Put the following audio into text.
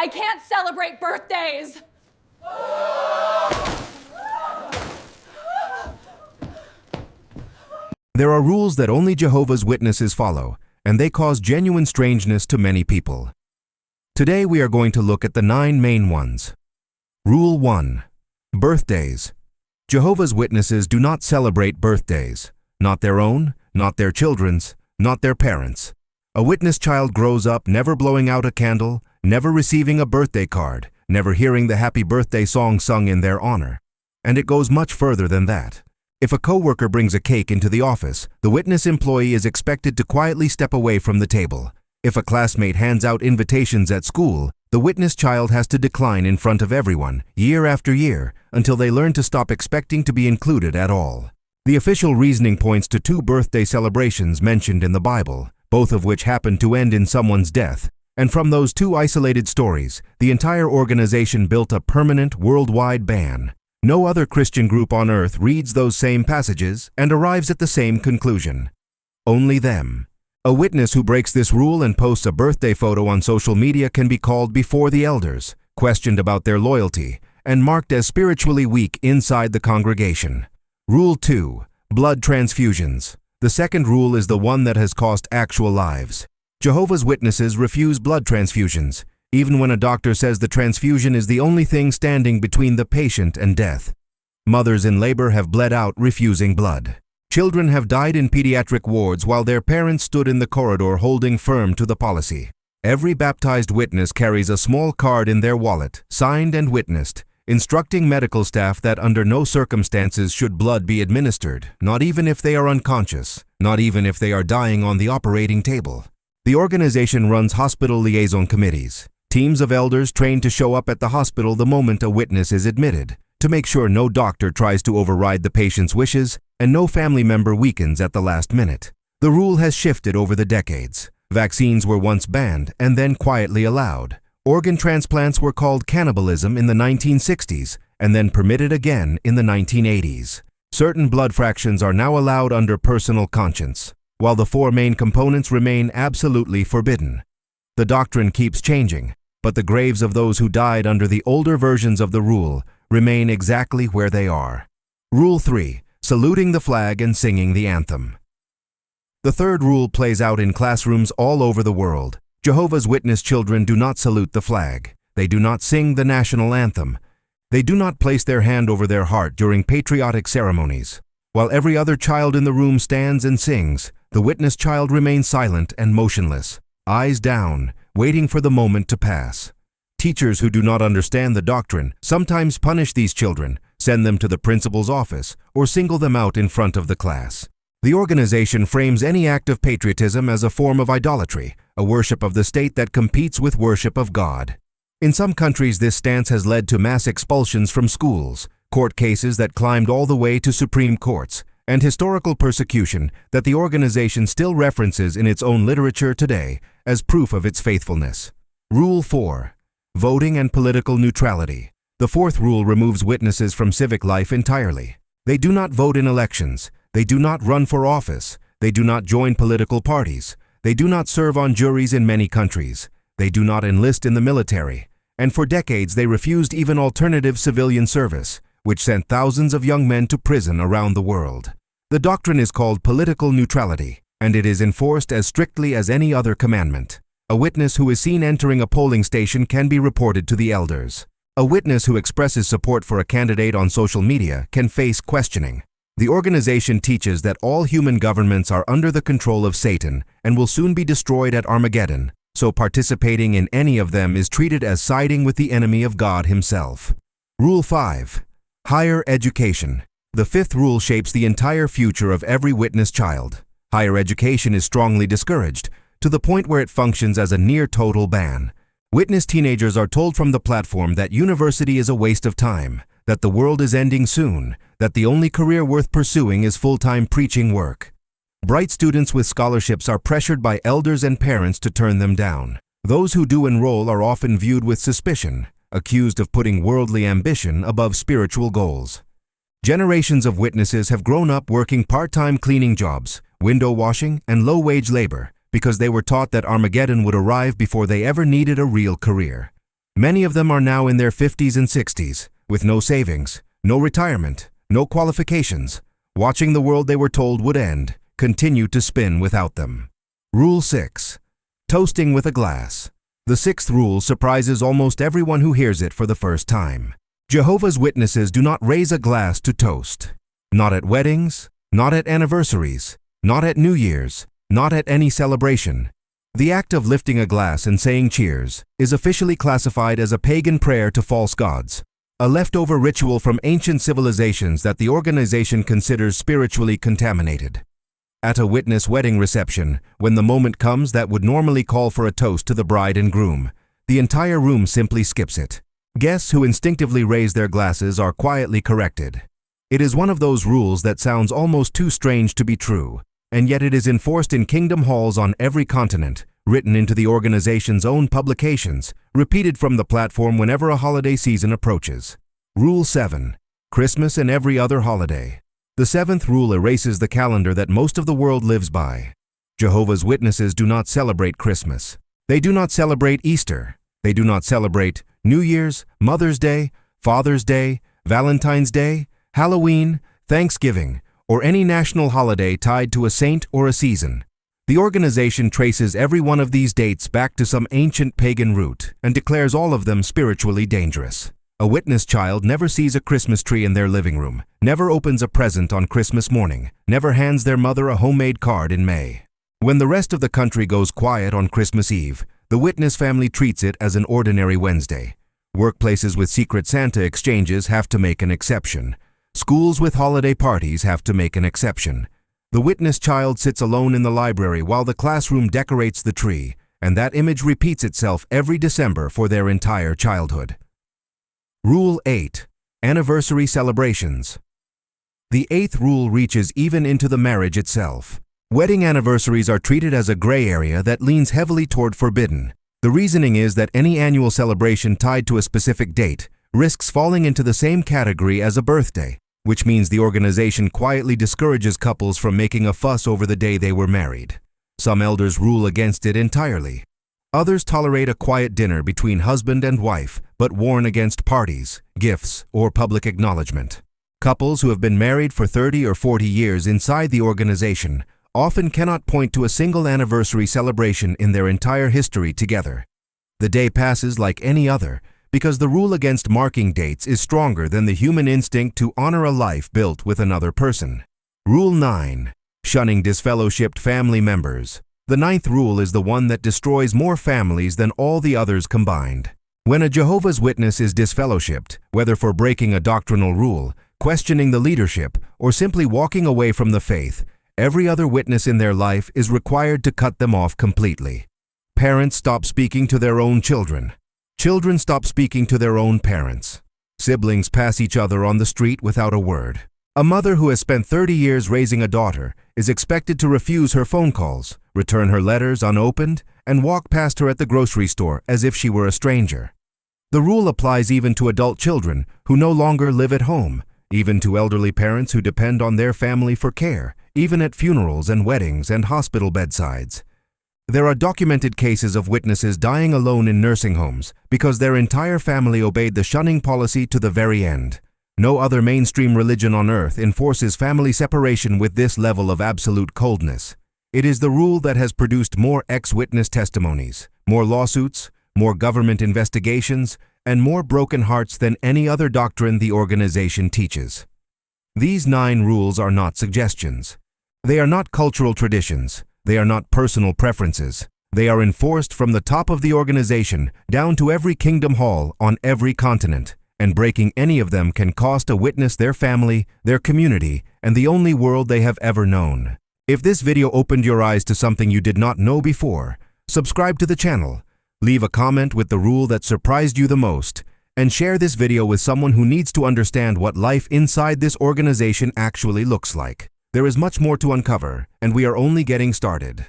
I can't celebrate birthdays. There are rules that only Jehovah's Witnesses follow, and they cause genuine strangeness to many people. Today we are going to look at the 9 main ones. Rule 1. Birthdays. Jehovah's Witnesses do not celebrate birthdays. Not their own, not their children's, not their parents'. A witness child grows up never blowing out a candle, never receiving a birthday card, never hearing the happy birthday song sung in their honor. And it goes much further than that. If a coworker brings a cake into the office, the witness employee is expected to quietly step away from the table. If a classmate hands out invitations at school, the witness child has to decline in front of everyone, year after year, until they learn to stop expecting to be included at all. The official reasoning points to 2 birthday celebrations mentioned in the Bible, both of which happened to end in someone's death. And from those 2 isolated stories, the entire organization built a permanent worldwide ban. No other Christian group on earth reads those same passages and arrives at the same conclusion. Only them. A witness who breaks this rule and posts a birthday photo on social media can be called before the elders, questioned about their loyalty, and marked as spiritually weak inside the congregation. Rule 2. Blood transfusions. The second rule is the one that has cost actual lives. Jehovah's Witnesses refuse blood transfusions, even when a doctor says the transfusion is the only thing standing between the patient and death. Mothers in labor have bled out refusing blood. Children have died in pediatric wards while their parents stood in the corridor holding firm to the policy. Every baptized witness carries a small card in their wallet, signed and witnessed, instructing medical staff that under no circumstances should blood be administered, not even if they are unconscious, not even if they are dying on the operating table. The organization runs hospital liaison committees, teams of elders trained to show up at the hospital the moment a witness is admitted, to make sure no doctor tries to override the patient's wishes and no family member weakens at the last minute. The rule has shifted over the decades. Vaccines were once banned and then quietly allowed. Organ transplants were called cannibalism in the 1960s and then permitted again in the 1980s. Certain blood fractions are now allowed under personal conscience, while the 4 main components remain absolutely forbidden. The doctrine keeps changing, but the graves of those who died under the older versions of the rule remain exactly where they are. Rule 3. Saluting the flag and singing the anthem. The third rule plays out in classrooms all over the world. Jehovah's Witness children do not salute the flag. They do not sing the national anthem. They do not place their hand over their heart during patriotic ceremonies. While every other child in the room stands and sings, the witness child remains silent and motionless, eyes down, waiting for the moment to pass. Teachers who do not understand the doctrine sometimes punish these children, send them to the principal's office, or single them out in front of the class. The organization frames any act of patriotism as a form of idolatry, a worship of the state that competes with worship of God. In some countries, this stance has led to mass expulsions from schools, court cases that climbed all the way to Supreme Courts, and historical persecution that the organization still references in its own literature today as proof of its faithfulness. Rule 4. Voting and political neutrality. The fourth rule removes witnesses from civic life entirely. They do not vote in elections. They do not run for office. They do not join political parties. They do not serve on juries in many countries. They do not enlist in the military. And for decades they refused even alternative civilian service, which sent thousands of young men to prison around the world. The doctrine is called political neutrality, and it is enforced as strictly as any other commandment. A witness who is seen entering a polling station can be reported to the elders. A witness who expresses support for a candidate on social media can face questioning. The organization teaches that all human governments are under the control of Satan and will soon be destroyed at Armageddon, so participating in any of them is treated as siding with the enemy of God himself. Rule 5. Higher education. The fifth rule shapes the entire future of every witness child. Higher education is strongly discouraged, to the point where it functions as a near-total ban. Witness teenagers are told from the platform that university is a waste of time, that the world is ending soon, that the only career worth pursuing is full-time preaching work. Bright students with scholarships are pressured by elders and parents to turn them down. Those who do enroll are often viewed with suspicion, accused of putting worldly ambition above spiritual goals. Generations of witnesses have grown up working part-time cleaning jobs, window washing, and low-wage labor, because they were taught that Armageddon would arrive before they ever needed a real career. Many of them are now in their 50s and 60s, with no savings, no retirement, no qualifications, watching the world they were told would end, continue to spin without them. Rule 6. Toasting with a glass. The sixth rule surprises almost everyone who hears it for the first time. Jehovah's Witnesses do not raise a glass to toast. Not at weddings, not at anniversaries, not at New Year's, not at any celebration. The act of lifting a glass and saying cheers is officially classified as a pagan prayer to false gods, a leftover ritual from ancient civilizations that the organization considers spiritually contaminated. At a witness wedding reception, when the moment comes that would normally call for a toast to the bride and groom, the entire room simply skips it. Guests who instinctively raise their glasses are quietly corrected. It is one of those rules that sounds almost too strange to be true, and yet it is enforced in kingdom halls on every continent, written into the organization's own publications, repeated from the platform whenever a holiday season approaches. Rule 7. Christmas and every other holiday. The seventh rule erases the calendar that most of the world lives by. Jehovah's Witnesses do not celebrate Christmas. They do not celebrate Easter. They do not celebrate New Year's, Mother's Day, Father's Day, Valentine's Day, Halloween, Thanksgiving, or any national holiday tied to a saint or a season. The organization traces every one of these dates back to some ancient pagan root and declares all of them spiritually dangerous. A witness child never sees a Christmas tree in their living room, never opens a present on Christmas morning, never hands their mother a homemade card in May. When the rest of the country goes quiet on Christmas Eve, the witness family treats it as an ordinary Wednesday. Workplaces with Secret Santa exchanges have to make an exception. Schools with holiday parties have to make an exception. The witness child sits alone in the library while the classroom decorates the tree, and that image repeats itself every December for their entire childhood. Rule 8. Anniversary celebrations. The eighth rule reaches even into the marriage itself. Wedding anniversaries are treated as a gray area that leans heavily toward forbidden. The reasoning is that any annual celebration tied to a specific date risks falling into the same category as a birthday, which means the organization quietly discourages couples from making a fuss over the day they were married. Some elders rule against it entirely. Others tolerate a quiet dinner between husband and wife, but warn against parties, gifts, or public acknowledgement. Couples who have been married for 30 or 40 years inside the organization often cannot point to a single anniversary celebration in their entire history together. The day passes like any other because the rule against marking dates is stronger than the human instinct to honor a life built with another person. Rule 9. Shunning disfellowshipped family members. The ninth rule is the one that destroys more families than all the others combined. When a Jehovah's Witness is disfellowshipped, whether for breaking a doctrinal rule, questioning the leadership, or simply walking away from the faith, every other witness in their life is required to cut them off completely. Parents stop speaking to their own children. Children stop speaking to their own parents. Siblings pass each other on the street without a word. A mother who has spent 30 years raising a daughter is expected to refuse her phone calls, return her letters unopened, and walk past her at the grocery store as if she were a stranger. The rule applies even to adult children who no longer live at home, even to elderly parents who depend on their family for care, even at funerals and weddings and hospital bedsides. There are documented cases of witnesses dying alone in nursing homes because their entire family obeyed the shunning policy to the very end. No other mainstream religion on earth enforces family separation with this level of absolute coldness. It is the rule that has produced more ex-witness testimonies, more lawsuits, more government investigations, and more broken hearts than any other doctrine the organization teaches. These 9 rules are not suggestions. They are not cultural traditions. They are not personal preferences. They are enforced from the top of the organization down to every kingdom hall on every continent, and breaking any of them can cost a witness their family, their community, and the only world they have ever known. If this video opened your eyes to something you did not know before, subscribe to the channel, leave a comment with the rule that surprised you the most, and share this video with someone who needs to understand what life inside this organization actually looks like. There is much more to uncover, and we are only getting started.